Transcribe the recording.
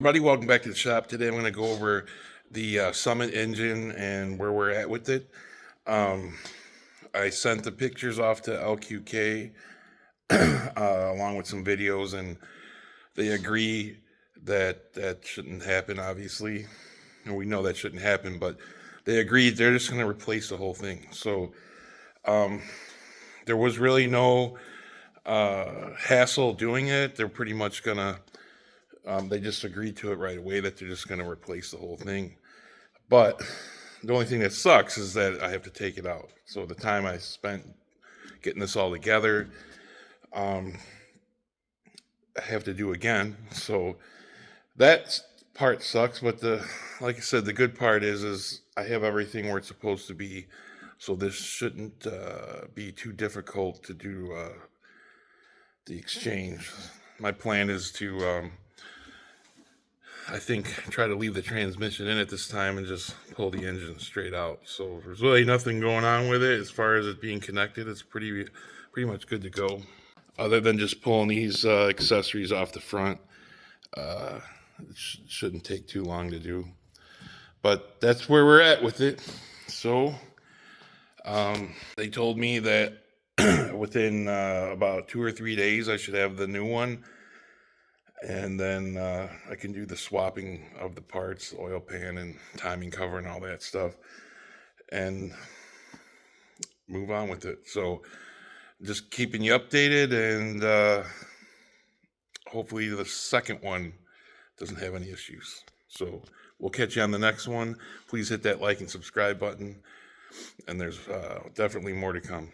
Everybody, welcome back to the shop. Today I'm going to go over the Summit engine and where we're at with it. Um, I sent the pictures off to LQK along with some videos, and they agree that that shouldn't happen, obviously. And we know that shouldn't happen, but they agreed they're just going to replace the whole thing. So there was really no hassle doing it. They're pretty much going to they just agreed to it right away that they're just going to replace the whole thing. But the only thing that sucks is that I have to take it out. So the time I spent getting this all together, I have to do again. So that part sucks. But like I said, the good part is I have everything where it's supposed to be. So this shouldn't be too difficult to do the exchange. My plan is to I think try to leave the transmission in at this time and just pull the engine straight out. So there's really nothing going on with it as far as it being connected. It's pretty much good to go. Other than just pulling these accessories off the front, it shouldn't take too long to do. But that's where we're at with it. So they told me that within about 2 or 3 days I should have the new one. And then I can do the swapping of the parts, oil pan and timing cover and all that stuff, and move on with it. So just keeping you updated, and hopefully the second one doesn't have any issues. So we'll catch you on the next one. Please hit that like and subscribe button, and there's definitely more to come.